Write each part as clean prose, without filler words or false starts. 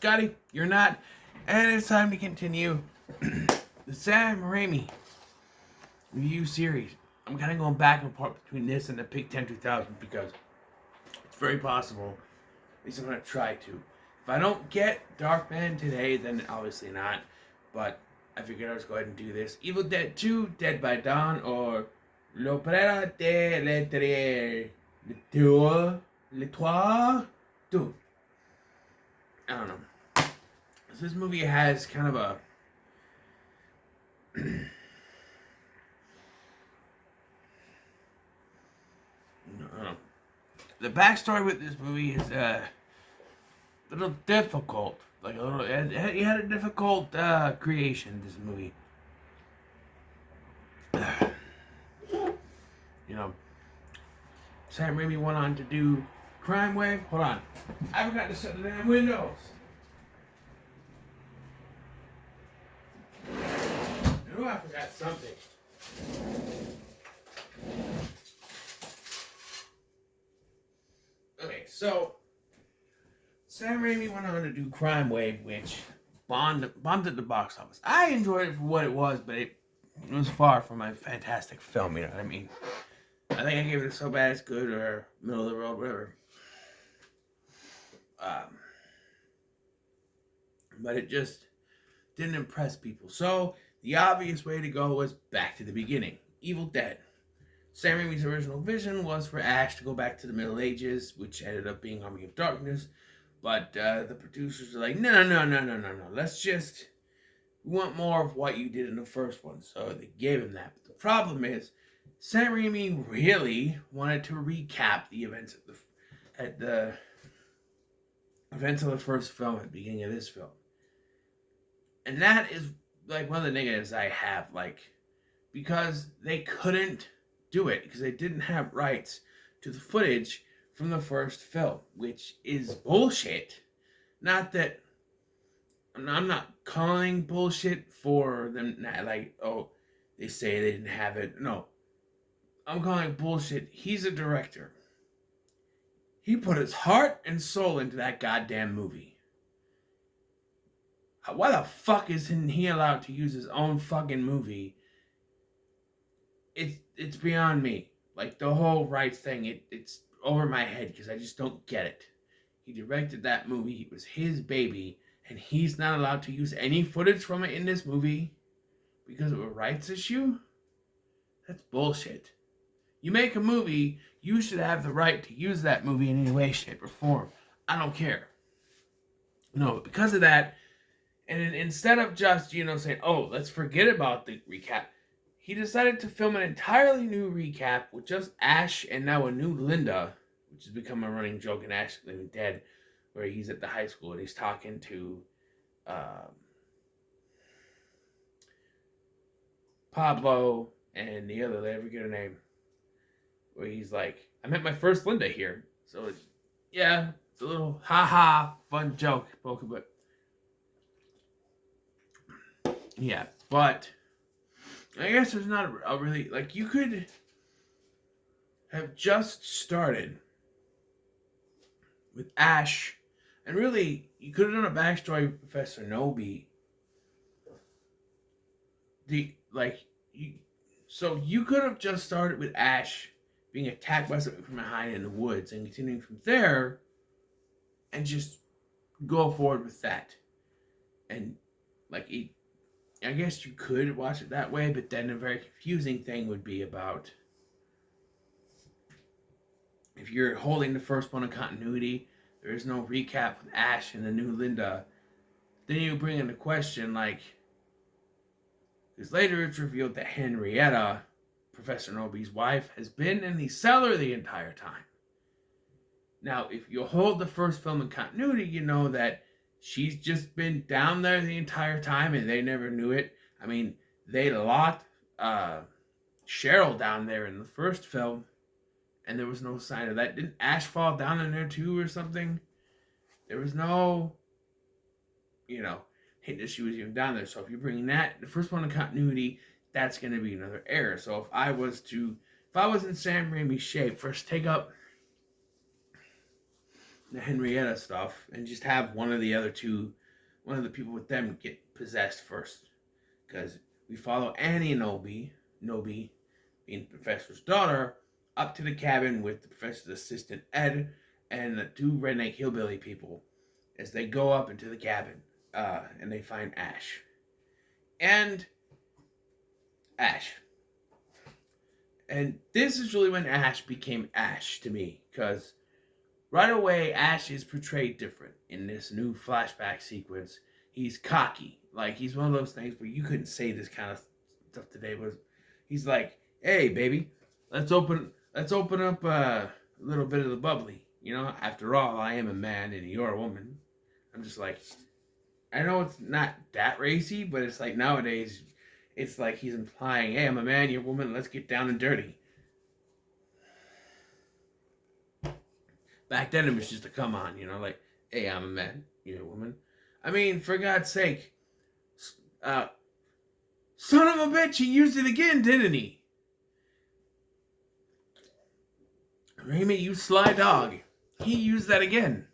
Scotty, you're not. And it's time to continue the Sam Raimi review series. I'm kind of going back and forth between this and the Pick 10 2000 because it's very possible, at least I'm going to try to. If I don't get Darkman today, then obviously not. But I figured I'd just go ahead and do this. Evil Dead 2, Dead by Dawn, or L'Opéra de l'Étoile 2. I don't know. So this movie has kind of a I don't know. The backstory with this movie is a little difficult. Like a little, he had a difficult creation. This movie, you know, Sam Raimi went on to do Crime Wave. Hold on, I forgot to shut the damn windows. I know I forgot something. Okay, so Sam Raimi went on to do Crime Wave, which bombed at the box office. I enjoyed it for what it was, but it was far from a fantastic film, you know what I mean? I think I gave it a so bad it's good or middle of the road, whatever. But it just didn't impress people. So the obvious way to go was back to the beginning. Evil Dead. Sam Raimi's original vision was for Ash to go back to the Middle Ages, which ended up being Army of Darkness. But the producers were like, no. We want more of what you did in the first one. So they gave him that. But the problem is, Sam Raimi really wanted to recap the events of the first film at the beginning of this film. And that is like one of the negatives I have, like, because they couldn't do it because they didn't have rights to the footage from the first film, which is bullshit. Not that I'm not calling bullshit for them, like, oh, they say they didn't have it. No, I'm calling bullshit. He's a director. He put his heart and soul into that goddamn movie. Why the fuck isn't he allowed to use his own fucking movie? It's beyond me. Like, the whole rights thing, it's over my head because I just don't get it. He directed that movie. It was his baby, and he's not allowed to use any footage from it in this movie because of a rights issue? That's bullshit. You make a movie, you should have the right to use that movie in any way, shape, or form. I don't care. No, because of that, and instead of just, saying, oh, let's forget about the recap, he decided to film an entirely new recap with just Ash and now a new Linda, which has become a running joke in Ash Living Dead, where he's at the high school and he's talking to Pablo and the other lady, I forget her name, where he's like, I met my first Linda here. So it's a little ha-ha fun joke, but yeah, but I guess there's not a really, like, you could have just started with Ash, and really, you could have done a backstory with Professor Nobi. So you could have just started with Ash being attacked by something from behind in the woods, and continuing from there, and just go forward with that. And, like, I guess you could watch it that way, but then a very confusing thing would be about if you're holding the first one in continuity, there is no recap with Ash and the new Linda, then you bring into question, like, because later it's revealed that Henrietta, Professor Nobi's wife, has been in the cellar the entire time. Now, if you hold the first film in continuity, you know that she's just been down there the entire time and they never knew it. I mean, they locked Cheryl down there in the first film and there was no sign of that. Didn't Ash fall down in there too or something? There was no, hint that she was even down there. So if you're bringing that, the first one in continuity, that's going to be another error. So if I was in Sam Raimi's shape, first take up the Henrietta stuff and just have one of the people with them get possessed first. Because we follow Annie and Nobi being the professor's daughter, up to the cabin with the professor's assistant Ed and the two redneck hillbilly people as they go up into the cabin and they find Ash. And Ash. And this is really when Ash became Ash to me, because right away Ash is portrayed different in this new flashback sequence. He's cocky. Like, he's one of those things where you couldn't say this kind of stuff today. Was he's like, hey baby, let's open up a little bit of the bubbly. You know, after all, I am a man and you're a woman. I'm just like, I know it's not that racy, but it's like nowadays, it's like he's implying, hey, I'm a man, you're a woman, let's get down and dirty. Back then, it was just a come on, you know, like, hey, I'm a man, you're a woman. I mean, for God's sake, son of a bitch, he used it again, didn't he? Raimi, you sly dog. He used that again.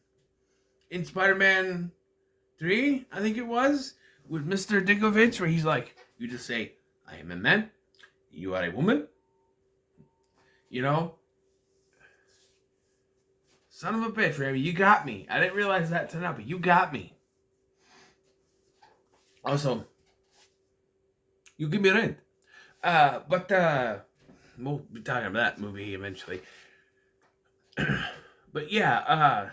In Spider-Man 3, I think it was, with Mr. Dickovich, where he's like, you just say, I am a man, you are a woman. You know? Son of a bitch, Raimi, you got me. I didn't realize that tonight, but you got me. Also, you give me rent. But we'll be talking about that movie eventually. But yeah,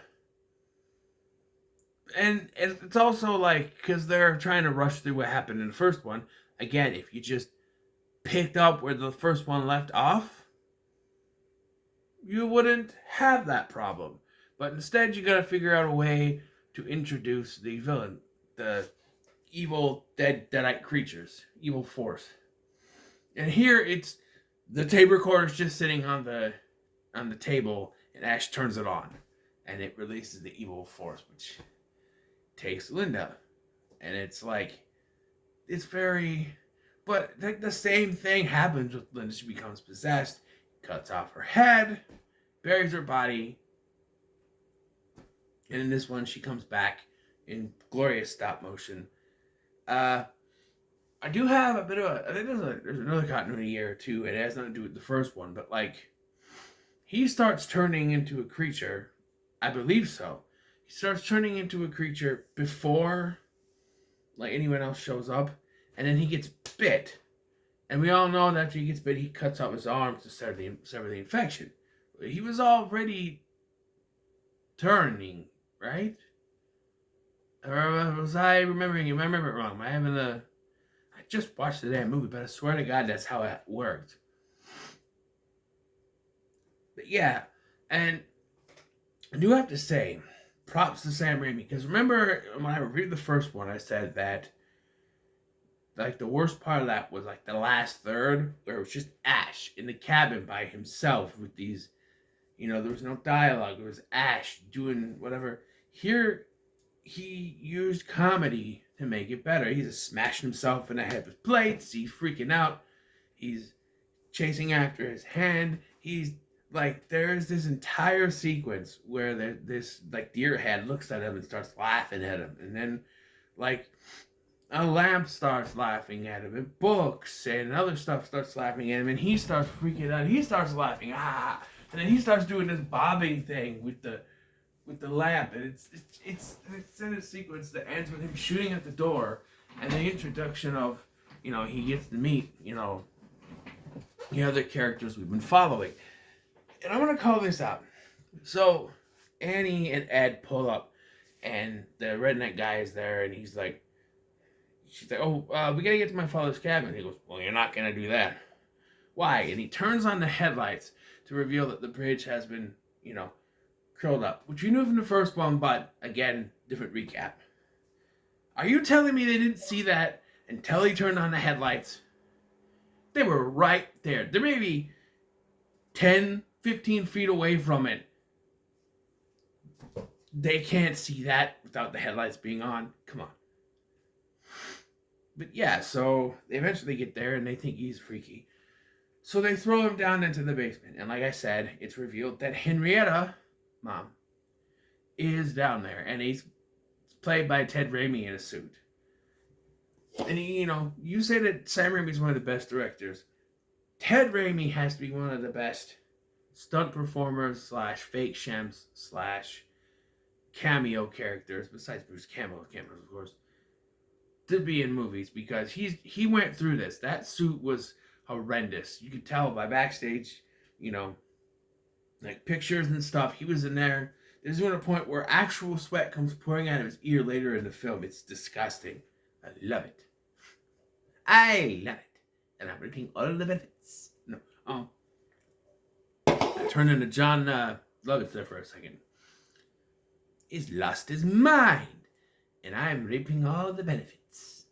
and it's also like, because they're trying to rush through what happened in the first one. Again, if you just picked up where the first one left off, you wouldn't have that problem. But instead, you gotta figure out a way to introduce the villain, the evil deadite creatures, evil force. And here it's the tape recorder's just sitting on the table, and Ash turns it on, and it releases the evil force, which takes Linda. And it's like, it's very, but like the same thing happens with Linda. She becomes possessed, cuts off her head, buries her body, and in this one she comes back in glorious stop motion. I do have a bit of I think there's another continuity here too. It has nothing to do with the first one, but like, he starts turning into a creature. I believe so. He starts turning into a creature before like anyone else shows up, and then he gets bit. And we all know that after he gets bit, he cuts off his arms to sever the infection. He was already turning, right? Or was I remembering? Am I remember it wrong? I just watched the damn movie, but I swear to God, that's how it worked. But yeah, and I do have to say, props to Sam Raimi, because remember when I reviewed the first one, I said that like the worst part of that was like the last third, where it was just Ash in the cabin by himself with these, you know, there was no dialogue. It was Ash doing whatever. Here, he used comedy to make it better. He's just smashing himself in the head with plates. He's freaking out. He's chasing after his hand. He's like, there's this entire sequence where this like deer head looks at him and starts laughing at him, and then like a lamp starts laughing at him, and books and other stuff starts laughing at him, and he starts freaking out. He starts laughing, and then he starts doing this bobbing thing with the lamp, and it's in a sequence that ends with him shooting at the door, and the introduction of, you know, he gets to meet, you know, the other characters we've been following. And I'm going to call this out. So, Annie and Ed pull up, and the redneck guy is there, and she's like, oh, we got to get to my father's cabin. He goes, well, you're not going to do that. Why? And he turns on the headlights to reveal that the bridge has been, you know, curled up, which we knew from the first one, but again, different recap. Are you telling me they didn't see that until he turned on the headlights? They were right there. They're maybe 10, 15 feet away from it. They can't see that without the headlights being on. Come on. But yeah, so they eventually get there and they think he's freaky. So they throw him down into the basement. And like I said, it's revealed that Henrietta, Mom, is down there, and he's played by Ted Raimi in a suit. And you say that Sam Raimi is one of the best directors. Ted Raimi has to be one of the best stunt performers slash fake shems slash cameo characters, besides Bruce Campbell, of course, to be in movies, because he went through this. That suit was horrendous. You could tell by backstage, like pictures and stuff. He was in there. There's even a point where actual sweat comes pouring out of his ear later in the film. It's disgusting. I love it. I love it. And I'm reaping all the benefits. No. I turned into John Lovitz there for a second. His lust is mine. And I'm reaping all the benefits.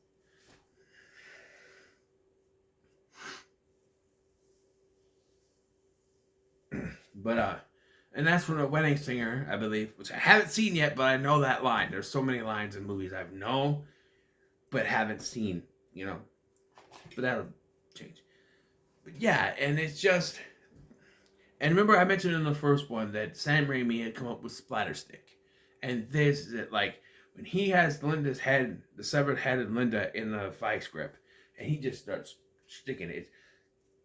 But, and that's from A Wedding Singer, I believe, which I haven't seen yet, but I know that line. There's so many lines in movies I've known, but haven't seen, But that'll change. But yeah, and it's just... And remember I mentioned in the first one that Sam Raimi had come up with Splatter Stick. And this is it, like, when he has Linda's head, the severed head of Linda in the vice grip, and he just starts sticking it,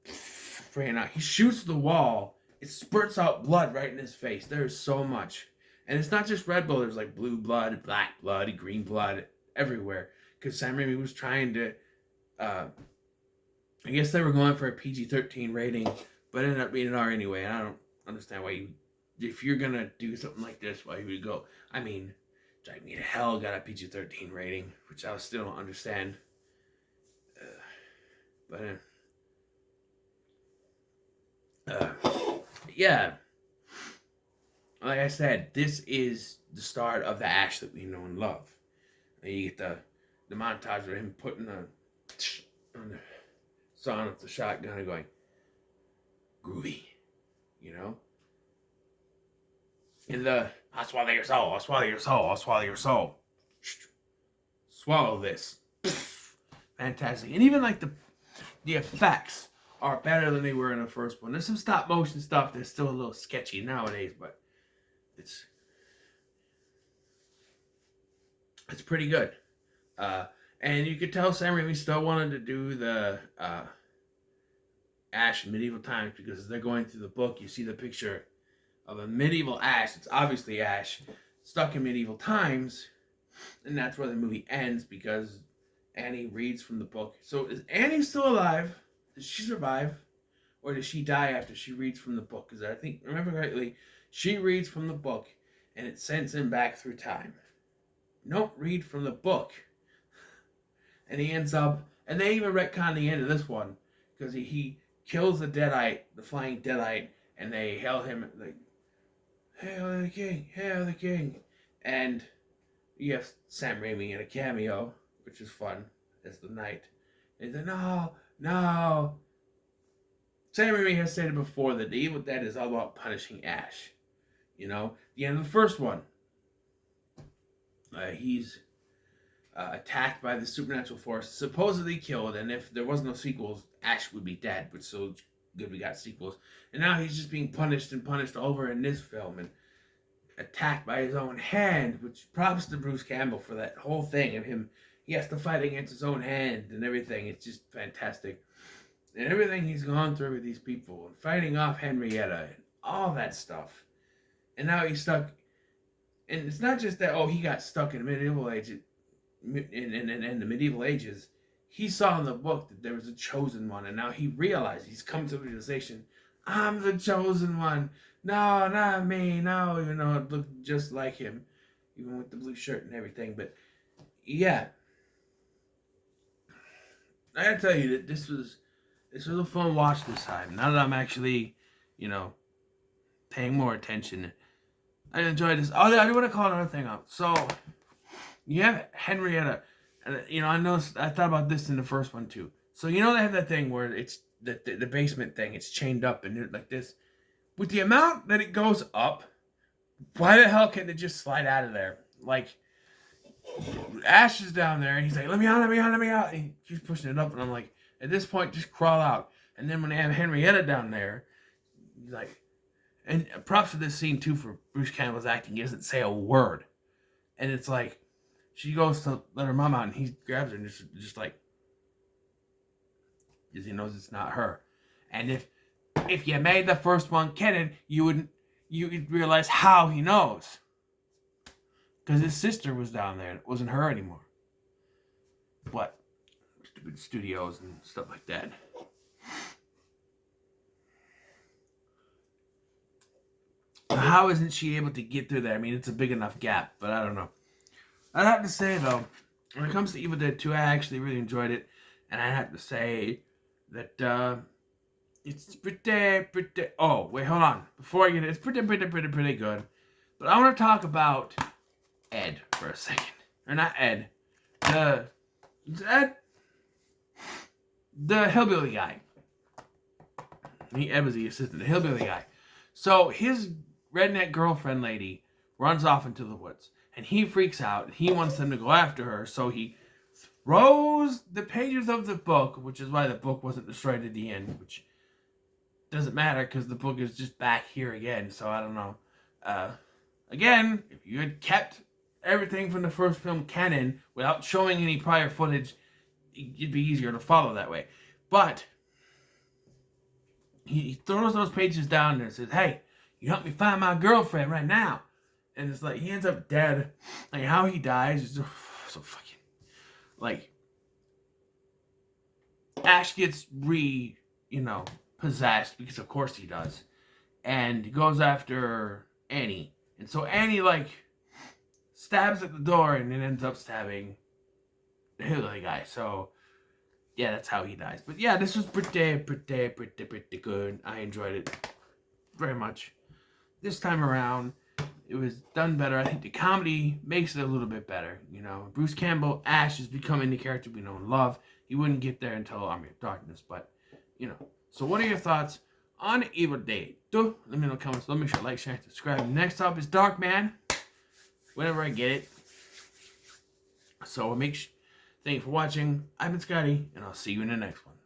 spraying out. He shoots the wall. It spurts out blood right in his face. There's so much. And it's not just red blood. There's like blue blood, black blood, green blood, everywhere. Because Sam Raimi was trying to... I guess they were going for a PG-13 rating, but it ended up being an R anyway. And I don't understand why if you're going to do something like this, why you would go... I mean, Drag Me to Hell got a PG-13 rating, which I still don't understand. Yeah. Like I said, this is the start of the Ash that we know and love. And you get the montage of him putting on the sawing up the shotgun and going, groovy, And I'll swallow your soul, I'll swallow your soul, I'll swallow your soul. Swallow this. Fantastic. And even like the effects are better than they were in the first one. There's some stop motion stuff that's still a little sketchy nowadays, but it's pretty good. And you could tell Sam Raimi still wanted to do the Ash in medieval times, because as they're going through the book, you see the picture of a medieval Ash. It's obviously Ash stuck in medieval times, and that's where the movie ends, because Annie reads from the book. So is Annie still alive? Does she survive? Or does she die after she reads from the book? Because I think, remember correctly, she reads from the book, and it sends him back through time. Don't read from the book. And he ends up, and they even retcon the end of this one, because he kills the Deadite, the flying Deadite, and they hail him like, hail the king, hail the king. And you have Sam Raimi in a cameo, which is fun, as the knight. And he's like, no. Sam Raimi has said it before that the Evil Dead is all about punishing Ash. The end of the first one. He's attacked by the supernatural force, supposedly killed, and if there was no sequels, Ash would be dead, but so good we got sequels. And now he's just being punished over in this film, and attacked by his own hand, which props to Bruce Campbell for that whole thing of him. He has to fight against his own hand and everything. It's just fantastic. And everything he's gone through with these people, and fighting off Henrietta, and all that stuff. And now he's stuck. And it's not just that, he got stuck in the medieval age. In the medieval ages, he saw in the book that there was a chosen one, and now he realized, he's come to the realization, I'm the chosen one. No, not me. No, even though it looked just like him, even with the blue shirt and everything. But yeah, I gotta tell you that this was a fun watch this time. Now that I'm actually, paying more attention, I enjoyed this. Oh, I do want to call another thing up. So you have Henrietta, and I thought about this in the first one too. So they have that thing where it's the basement thing. It's chained up and like this. With the amount that it goes up, why the hell can't it just slide out of there? Like, Ash is down there, and he's like, let me out. And he keeps pushing it up, and I'm like, at this point, just crawl out. And then when they have Henrietta down there, he's like, And props for this scene too for Bruce Campbell's acting. He doesn't say a word, and it's like she goes to let her mom out, and he grabs her and just like, because he knows it's not her. And if you made the first one canon, you'd realize how he knows, because his sister was down there. It wasn't her anymore. But stupid studios and stuff like that. How isn't she able to get through there? I mean, it's a big enough gap, but I don't know. I'd have to say, though, when it comes to Evil Dead 2, I actually really enjoyed it. And I have to say that it's pretty... Oh, wait, hold on. Before I get it, it's pretty good. But I want to talk about Ed for a second. Or not Ed. The hillbilly guy. Ed was the assistant. The hillbilly guy. So his redneck girlfriend lady runs off into the woods. And he freaks out. And he wants them to go after her. So he throws the pages of the book, which is why the book wasn't destroyed at the end, which doesn't matter because the book is just back here again. So I don't know. Again, if you had kept everything from the first film canon without showing any prior footage, it'd be easier to follow that way. But he throws those pages down and says, "Hey, you help me find my girlfriend right now." And it's like he ends up dead. Like how he dies is so fucking like Ash gets possessed, because of course he does, and goes after Annie. And so Annie like stabs at the door and then ends up stabbing the hillbilly guy. So yeah, that's how he dies. But yeah, this was pretty good. I enjoyed it very much. This time around, it was done better. I think the comedy makes it a little bit better. Bruce Campbell, Ash, is becoming the character we know and love. He wouldn't get there until Army of Darkness, but So what are your thoughts on Evil Dead 2? Let me know in the comments. Let me sure like, share, and subscribe. Next up is Dark Man. Whenever I get it. So thank you for watching. I've been Scotty, and I'll see you in the next one.